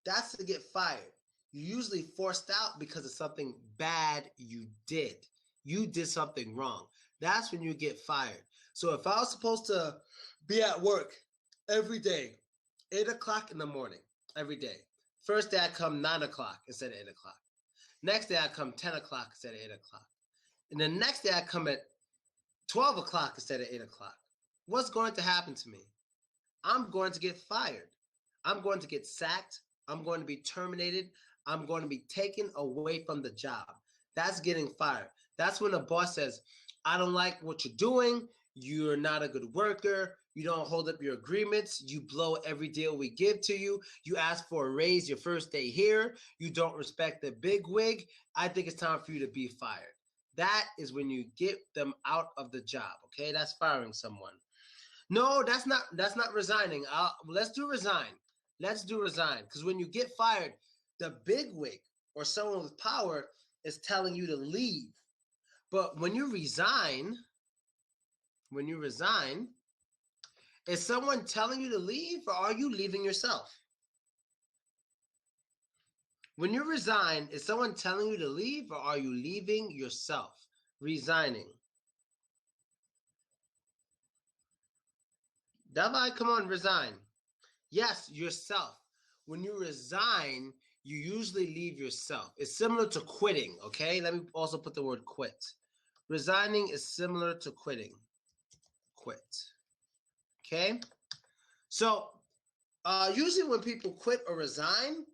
That's to get fired. You're usually forced out because of something bad you did. You did something wrong. That's when you get fired. So if I was supposed to be at work every day, 8 o'clock in the morning, every day. First day I come 9 o'clock instead of 8 o'clock. Next day I come 10 o'clock instead of 8 o'clock. And the next day I come at 12 o'clock instead of 8 o'clock. What's going to happen to me? I'm going to get fired. I'm going to get sacked. I'm going to be terminated. I'm going to be taken away from the job. That's getting fired. That's when the boss says, I don't like what you're doing. You're not a good worker. You don't hold up your agreements. You blow every deal we give to you. You ask for a raise your first day here. You don't respect the big wig. I think it's time for you to be fired. That is when you get them out of the job, okay? That's firing someone. No, that's not resigning. Let's do resign. Let's do resign. Because when you get fired, the big wig or someone with power is telling you to leave. But when you resign, is someone telling you to leave or are you leaving yourself? When you resign, is someone telling you to leave or are you leaving yourself? Resigning. Davai, come on, resign. Yes, yourself. When you resign, you usually leave yourself. It's similar to quitting, okay? Let me also put the word quit. Resigning is similar to quitting. Quit. Okay? So, usually when people quit or resign,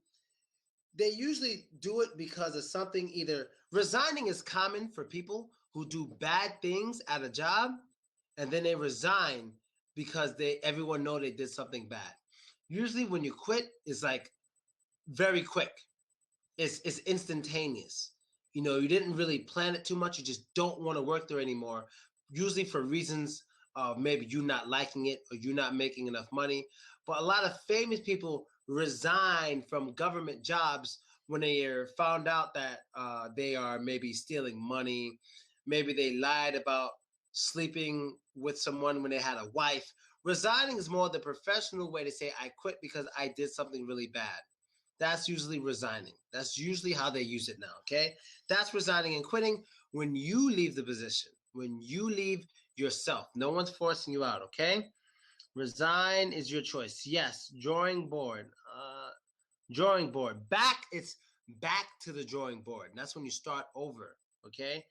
they usually do it because of something either resigning is common for people who do bad things at a job and then they resign because everyone know they did something bad. Usually when you quit, it's like very quick. It's instantaneous. You know, you didn't really plan it too much. You just don't want to work there anymore. Usually for reasons of maybe you not liking it or you not making enough money. But a lot of famous people resign from government jobs when they are found out that they are maybe stealing money. Maybe they lied about sleeping with someone when they had a wife. Resigning is more the professional way to say I quit because I did something really bad. That's usually resigning. That's usually how they use it now, okay? That's resigning and quitting. when you leave the position, when you leave yourself. No one's forcing you out, okay? Resign is your choice. Yes, drawing board. Drawing board. It's back to the drawing board. And that's when you start over, okay?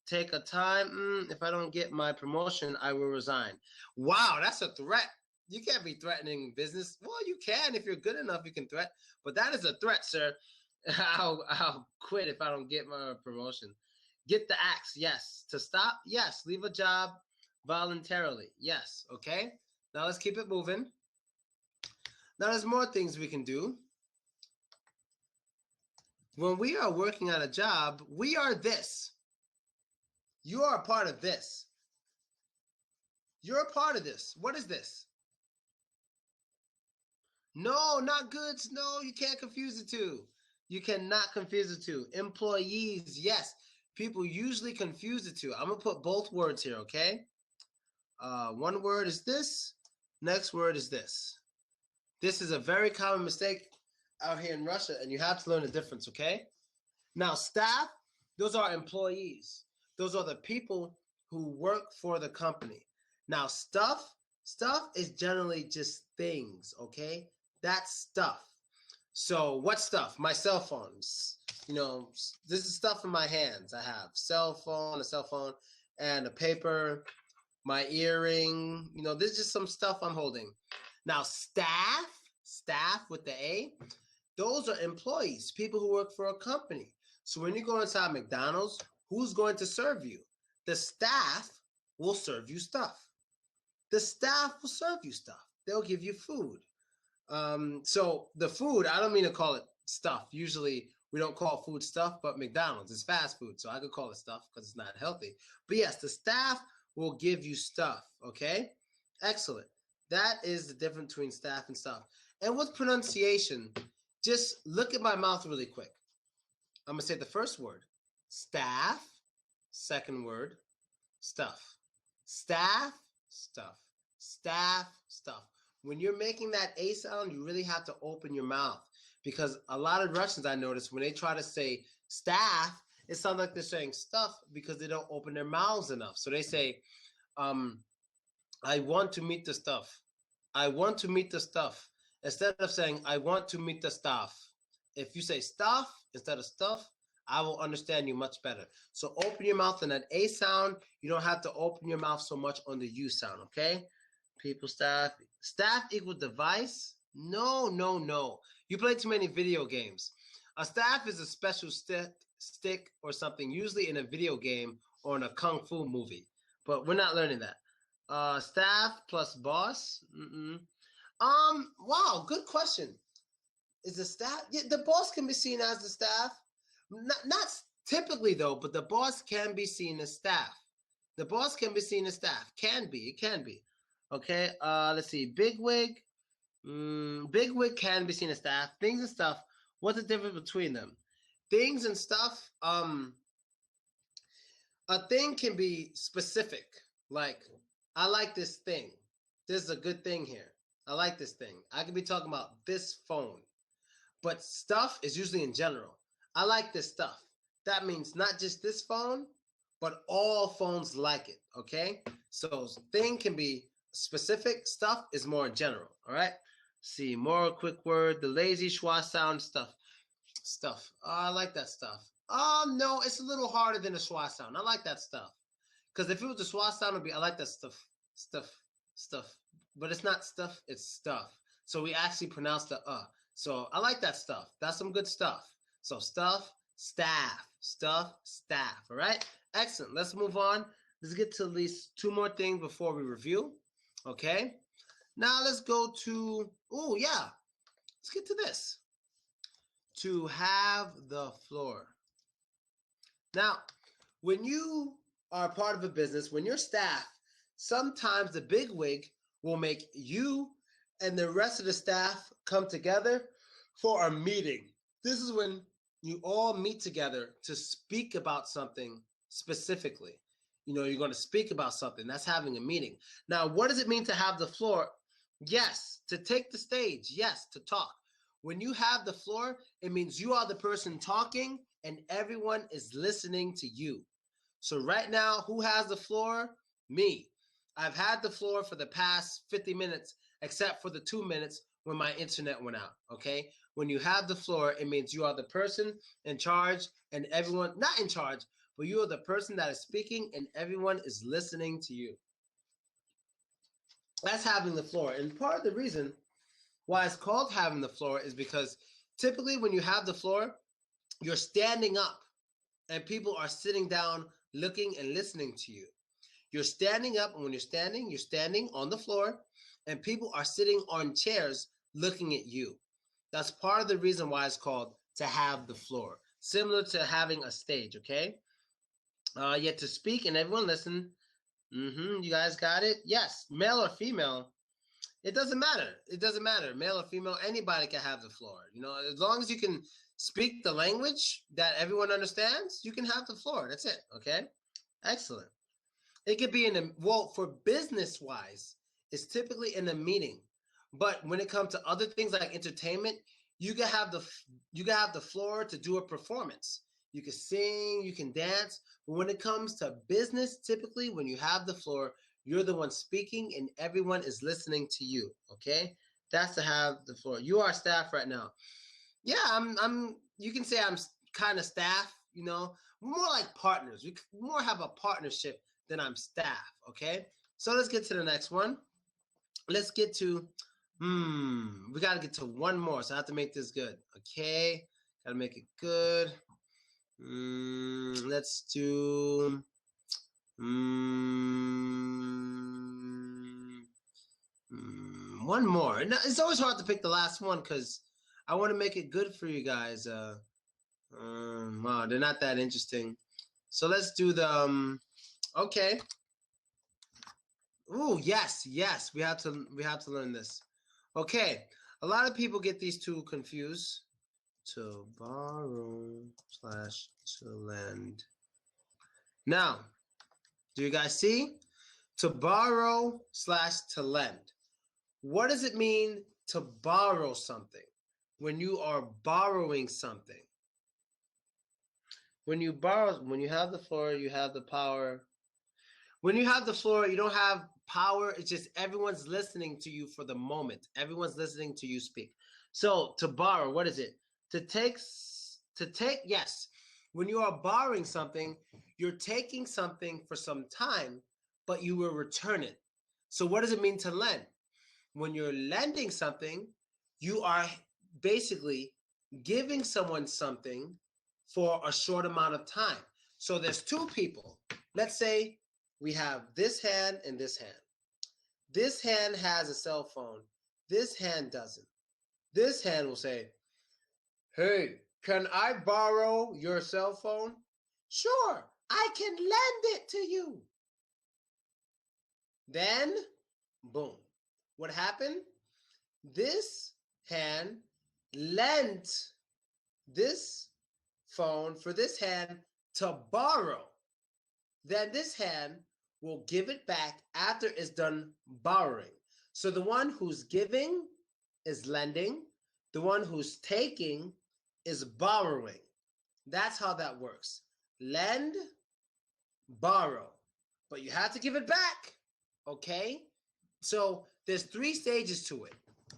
Take a time. If I don't get my promotion, I will resign. Wow, that's a threat. You can't be threatening business. Well, you can if you're good enough. You can threat, but that is a threat, sir. I'll quit if I don't get my promotion. Get the axe. Yes. To stop. Yes. Leave a job voluntarily. Yes. Okay. Now let's keep it moving. Now there's more things we can do. When we are working on a job, we are this. You are a part of this. You're a part of this. What is this? No, not goods. No, you can't confuse the two. You cannot confuse the two. Employees, yes. People usually confuse the two. I'm going to put both words here, okay? One word is this. Next word is this. This is a very common mistake out here in Russia, and you have to learn the difference, okay? Now, staff, those are employees. Those are the people who work for the company. Now, stuff is generally just things, okay? That's stuff. So what stuff? My cell phones. You know, this is stuff in my hands. I have a cell phone, and a paper, my earring. You know, this is just some stuff I'm holding. Now, staff with the A, those are employees, people who work for a company. So when you go inside McDonald's, who's going to serve you? The staff will serve you stuff. The staff will serve you stuff. They'll give you food. So the food, I don't mean to call it stuff. Usually we don't call food stuff, but McDonald's is fast food. So I could call it stuff because it's not healthy. But yes, the staff will give you stuff. Okay. Excellent. That is the difference between staff and stuff. And with pronunciation, just look at my mouth really quick. I'm going to say the first word, staff. Second word, stuff. Staff, stuff. Staff, stuff. When you're making that A sound, you really have to open your mouth, because a lot of Russians, I notice, when they try to say staff, it sounds like they're saying stuff because they don't open their mouths enough. So they say, I want to meet the stuff. I want to meet the stuff. Instead of saying, I want to meet the stuff. If you say stuff instead of stuff, I will understand you much better. So open your mouth on that A sound. You don't have to open your mouth so much on the U sound, okay? People, staff. Staff equal device? No. You play too many video games. A staff is a special stick or something, usually in a video game or in a kung fu movie. But we're not learning that. Staff plus boss? Wow, good question. Is the staff? Yeah, the boss can be seen as the staff. Not typically though, but the boss can be seen as staff. The boss can be seen as staff. It can be. Okay, let's see. Big Wig. Big Wig can be seen as staff. Things and stuff. What's the difference between them? Things and stuff. A thing can be specific. Like, I like this thing. This is a good thing here. I like this thing. I could be talking about this phone. But stuff is usually in general. I like this stuff. That means not just this phone, but all phones like it, okay? So thing can be specific, stuff is more general, all right? See, more quick word, the lazy schwa sound stuff. Stuff. Oh, I like that stuff. No, it's a little harder than a schwa sound. I like that stuff. Because if it was a schwa sound, it would be, I like that stuff. But it's not stuff, it's stuff. So we actually pronounce the So I like that stuff. That's some good stuff. So stuff, staff, all right? Excellent. Let's move on. Let's get to at least two more things before we review, okay? Now let's go to, let's get to this. To have the floor. Now, when you are part of a business, when you're staff, sometimes the big wig will make you and the rest of the staff come together for a meeting. This is when you all meet together to speak about something specifically. You know, you're going to speak about something. That's having a meeting. Now, what does it mean to have the floor? Yes, to take the stage. Yes, to talk. When you have the floor, it means you are the person talking and everyone is listening to you. So right now, who has the floor? Me. I've had the floor for the past 50 minutes, except for the 2 minutes when my internet went out, okay? When you have the floor, it means you are the person in charge and everyone, not in charge, but you are the person that is speaking and everyone is listening to you. That's having the floor. And part of the reason why it's called having the floor is because typically when you have the floor, you're standing up and people are sitting down looking and listening to you. You're standing up, and when you're standing on the floor, and people are sitting on chairs looking at you. That's part of the reason why it's called to have the floor, similar to having a stage, okay? Yet to speak and everyone listen. You guys got it? Yes, male or female, it doesn't matter. It doesn't matter. Male or female, anybody can have the floor. You know, as long as you can speak the language that everyone understands, you can have the floor. That's it, okay? Excellent. It could be in a, well, for business wise, it's typically in a meeting. But when it comes to other things like entertainment, you can have the floor to do a performance. You can sing, you can dance. But when it comes to business, typically when you have the floor, you're the one speaking and everyone is listening to you. Okay? That's to have the floor. You are staff right now. Yeah, I'm you can say I'm kind of staff, you know. We're more like partners. We more have a partnership than I'm staff, okay? So let's get to the next one. Let's get to, we got to get to one more, so I have to make this good, okay? Got to make it good. Let's do, one more. Now, it's always hard to pick the last one because I want to make it good for you guys. Wow, they're not that interesting. So let's do the, okay. Ooh, yes. We have to learn this. Okay. A lot of people get these two confused. To borrow / to lend. Now, do you guys see? To borrow / to lend. What does it mean to borrow something? When you are borrowing something. When you have the floor, you have the power. When you have the floor, you don't have power. It's just everyone's listening to you for the moment. Everyone's listening to you speak. So to borrow, what is it? To take, yes. When you are borrowing something, you're taking something for some time, but you will return it. So what does it mean to lend? When you're lending something, you are basically giving someone something for a short amount of time. So there's two people. Let's say we have this hand and this hand. This hand has a cell phone. This hand doesn't. This hand will say, hey, can I borrow your cell phone? Sure, I can lend it to you. Then, boom. What happened? This hand lent this phone for this hand to borrow. Then this hand will give it back after it's done borrowing. So the one who's giving is lending. The one who's taking is borrowing. That's how that works. Lend, borrow. But you have to give it back. Okay? So there's 3 stages to it,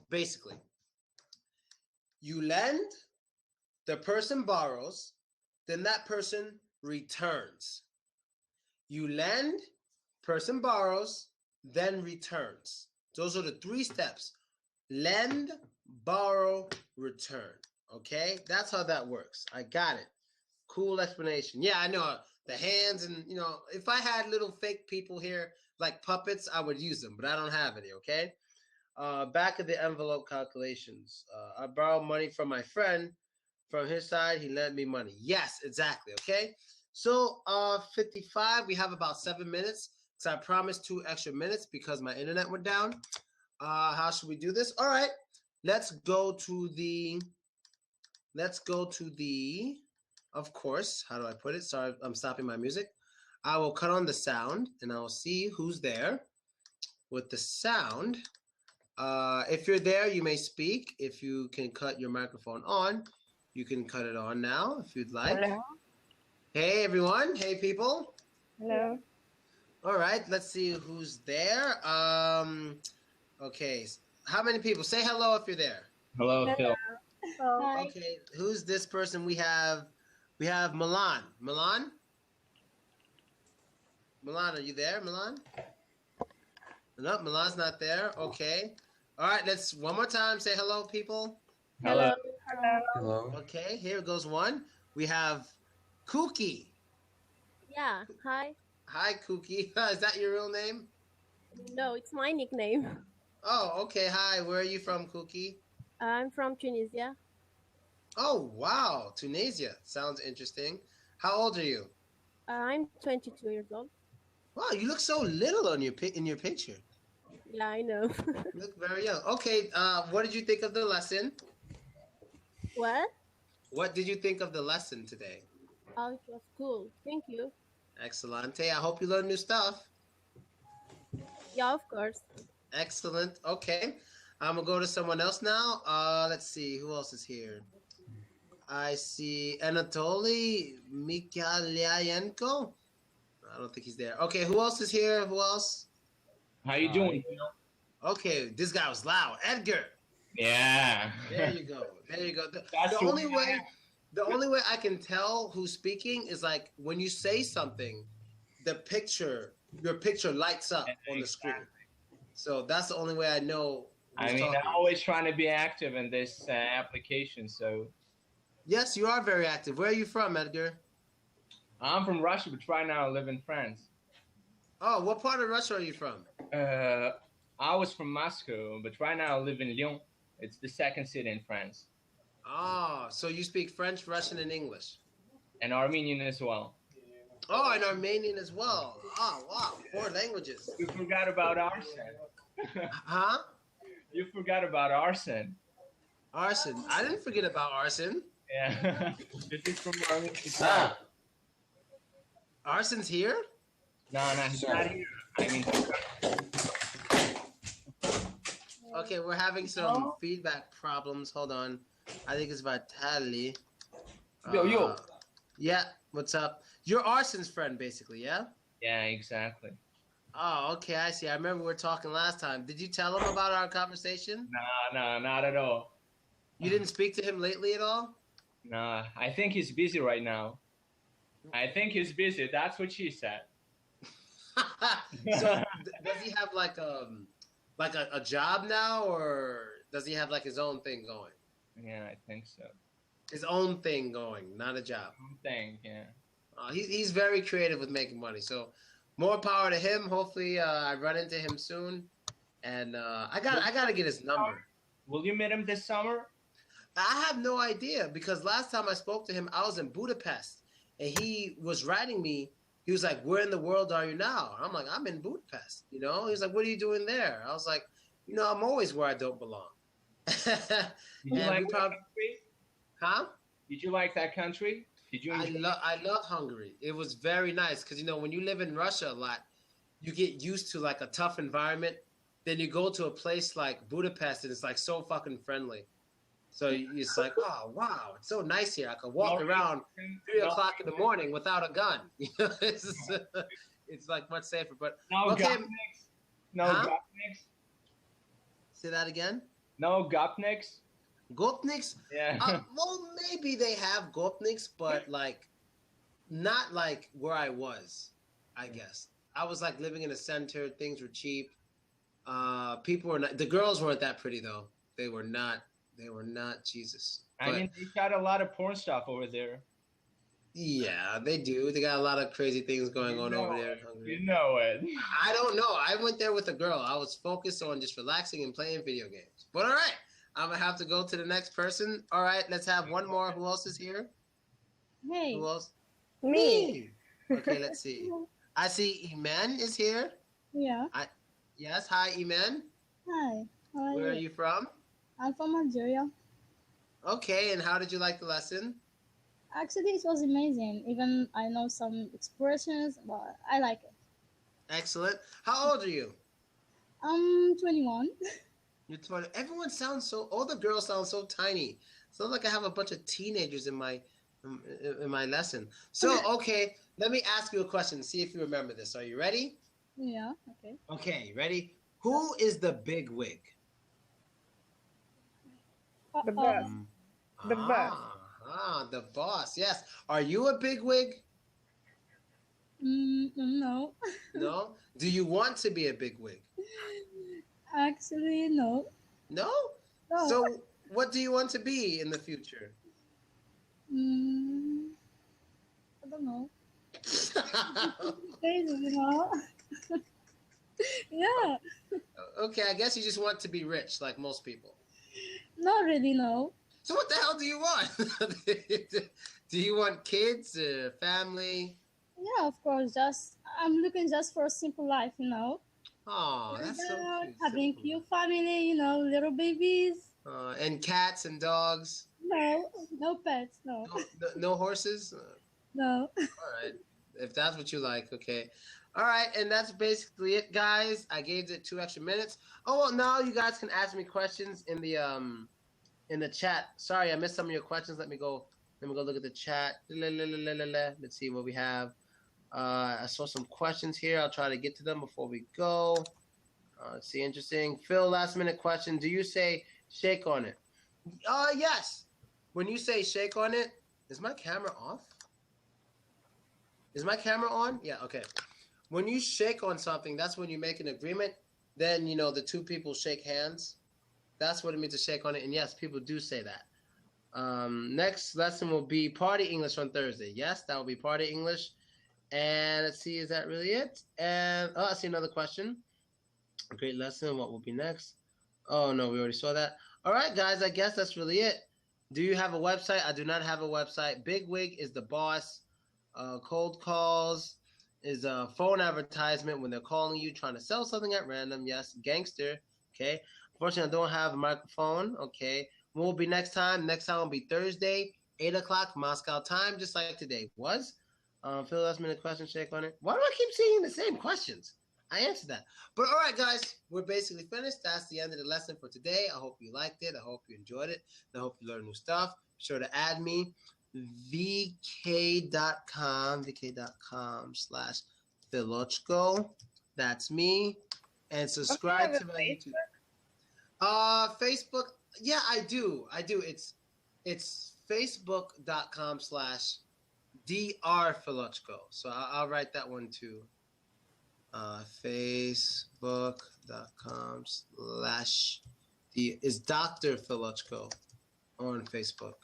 basically. You lend, the person borrows, then that person returns. You lend, person borrows, then returns. Those are the 3 steps. Lend, borrow, return. Okay? That's how that works. I got it. Cool explanation. Yeah, I know the hands and, you know, if I had little fake people here like puppets, I would use them, but I don't have any, okay? Back of the envelope calculations. I borrowed money from my friend. From his side, he lent me money. Yes, exactly, okay? So 55, we have about 7 minutes. So I promised 2 extra minutes because my internet went down. How should we do this? All right, let's go to the, of course, how do I put it? Sorry, I'm stopping my music. I will cut on the sound and I'll see who's there with the sound. If you're there, you may speak. If you can cut your microphone on, you can cut it on now if you'd like. Hello. Hey, everyone. Hey, people. Hello. All right, let's see who's there. Okay. How many people? Say hello if you're there. Hello, Phil. Hi. Okay, who's this person? We have Milan. Milan? Milan, are you there, Milan? No, Milan's not there. Okay. All right, let's one more time say hello, people. Hello. Hello. Okay, here goes one. We have Kookie. Yeah. Hi. Hi, Kookie. Is that your real name? No, it's my nickname. Oh, okay. Hi, where are you from, Kookie? I'm from Tunisia. Oh, wow. Tunisia. Sounds interesting. How old are you? I'm 22 years old. Wow, you look so little on in your picture. Yeah, I know. You look very young. Okay, what did you think of the lesson? What? What did you think of the lesson today? Oh, it was cool. Thank you. Excellente. I hope you learned new stuff. Yeah, of course. Excellent. Okay. I'm going to go to someone else now. Let's see. Who else is here? I see Anatoly Mikhailyenko. I don't think he's there. Okay, who else is here? Who else? How you doing, Phil? Okay, this guy was loud. Edgar. Yeah. There you go. There you go. That's The only way I can tell who's speaking is like when you say something, your picture lights up on the screen. So that's the only way I know. I mean, I'm always trying to be active in this application, so. Yes, you are very active. Where are you from, Edgar? I'm from Russia, but right now I live in France. Oh, what part of Russia are you from? I was from Moscow, but right now I live in Lyon. It's the second city in France. Oh, so you speak French, Russian, and English. And Armenian as well. Oh, and Armenian as well. Oh, wow. 4 languages. You forgot about arson. Huh? You forgot about arson. Arson. I didn't forget about arson. Yeah. This is from Armenia. Ah, Arson's here? No, he's not here. I mean, Okay, we're having some feedback problems. Hold on. I think it's Vitali. Yo. Yeah, what's up? You're Arson's friend, basically, yeah? Yeah, exactly. Oh, okay, I see. I remember we were talking last time. Did you tell him about our conversation? No, not at all. You didn't speak to him lately at all? Nah, I think he's busy right now. I think he's busy. That's what she said. So does he have like a job now, or does he have like his own thing going? Yeah, I think so. His own thing going, not a job. Thing, yeah. He's very creative with making money. So more power to him. Hopefully, I run into him soon, and I gotta get his number. Will you meet him this summer? I have no idea because last time I spoke to him, I was in Budapest, and he was writing me. He was like, "Where in the world are you now?" I'm like, "I'm in Budapest." You know, he was like, "What are you doing there?" I was like, I'm always where I don't belong." Did you like that country? Huh? Did you like that country? Did you enjoy I love Hungary. It was very nice because when you live in Russia a lot, you get used to like a tough environment. Then you go to a place like Budapest and it's like so fucking friendly. So it's like, oh wow, it's so nice here. I could walk around 3 o'clock in the morning without a gun. It's like much safer. But no okay. Gopniks? No Gopniks? Say that again. No Gopniks? Gopniks? Yeah. Well, maybe they have Gopniks, but like not like where I was. I guess I was like living in a center. Things were cheap. People were not. The girls weren't that pretty though. They were not. They were not. Jesus. I mean, they got a lot of porn stuff over there. Yeah, they do. They got a lot of crazy things going on over there in Hungary. You know it. I don't know. I went there with a girl. I was focused on just relaxing and playing video games. But all right, I'm going to have to go to the next person. All right, let's have one more. Who else is here? Hey. Who else? Me. Okay, let's see. I see Iman is here. Yeah. Yes, hi, Iman. Hi. Where are you from? I'm from Algeria. Okay, and how did you like the lesson? Actually, it was amazing. Even I know some expressions, but I like it. Excellent. How old are you? I'm 21. You're 20. Everyone sounds so. All the girls sound so tiny. Sounds like I have a bunch of teenagers in my lesson. So okay, Let me ask you a question. See if you remember this. Are you ready? Yeah. Okay. Okay, ready? Who is the Big Wig? The boss. The boss. The boss. Yes. Are you a Big Wig? No. No. Do you want to be a Big Wig? Actually, no. No. No. So, what do you want to be in the future? I don't know. Crazy, you know. Yeah. Okay, I guess you just want to be rich, like most people. Not really, no. So, what the hell do you want? Do you want kids, family? Yeah, of course. I'm looking just for a simple life, you know. Oh, that's so cute. Having Simple. cute family, you know, little babies. And cats and dogs. No pets, no. No horses. No. All right, if that's what you like, okay. All right, and that's basically it, guys. I gave it 2 extra minutes. Oh well, now you guys can ask me questions in the chat. Sorry, I missed some of your questions. Let me go look at the chat. Let's see what we have. I saw some questions here. I'll try to get to them before we go. Let's see, interesting. Phil, last minute question. Do you say shake on it? Yes. When you say shake on it, is my camera off? Is my camera on? Yeah, okay. When you shake on something, that's when you make an agreement. Then, you know, the two people shake hands. That's what it means to shake on it. And yes, people do say that. Next lesson will be party English on Thursday. Yes, that will be party English. And let's see, is that really it? And I see another question. A great lesson. What will be next? Oh, no, we already saw that. All right, guys, I guess that's really it. Do you have a website? I do not have a website. Big Wig is the boss. Cold calls is a phone advertisement when they're calling you trying to sell something at random. Yes, gangster. Okay. Unfortunately, I don't have a microphone. Okay. What will be next time? Next time will be Thursday, 8 o'clock Moscow time, just like today was. Phil, last minute question, shake on it. Why do I keep seeing the same questions? I answered that. But all right, guys, we're basically finished. That's the end of the lesson for today. I hope you liked it. I hope you enjoyed it. I hope you learned new stuff. Be sure to add me, vk.com/Philochko. That's me. And subscribe to my YouTube. Facebook. Yeah, I do. It's facebook.com/drfilochko. So I'll write that one too. Facebook.com/D is Dr. Filochko on Facebook.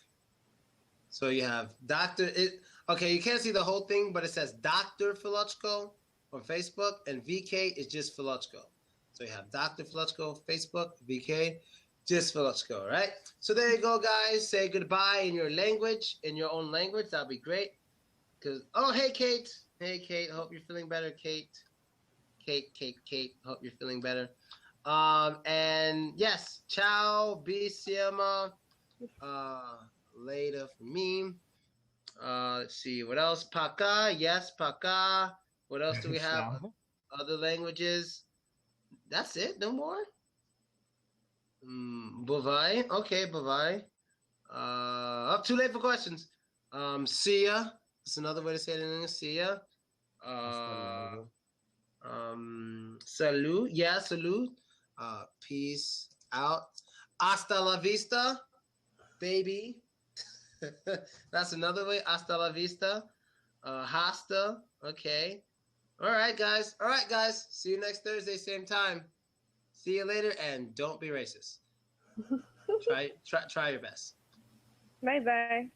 So you have okay, you can't see the whole thing, but it says Dr. Filochko on Facebook, and VK is just Filochko. So you have Dr. Filochko, Facebook, VK, just Filochko, right? So there you go, guys. Say goodbye in your language, in your own language. That'll be great. Hey, Kate. Hey, Kate. Hope you're feeling better, Kate. Kate. Hope you're feeling better. And yes, ciao, bisiema. Later for me. Let's see, what else? Paka, yes, paka. What else do we have? Other languages. That's it, no more? Bye-bye. Okay, bye-bye. Up too late for questions. See ya. That's another way to say it in English. See ya. Salud. Yeah, salud. Peace out. Hasta la vista, baby. That's another way. Hasta la vista. Hasta. Okay. All right, guys. See you next Thursday, same time. See you later, and don't be racist. Try your best. Bye-bye.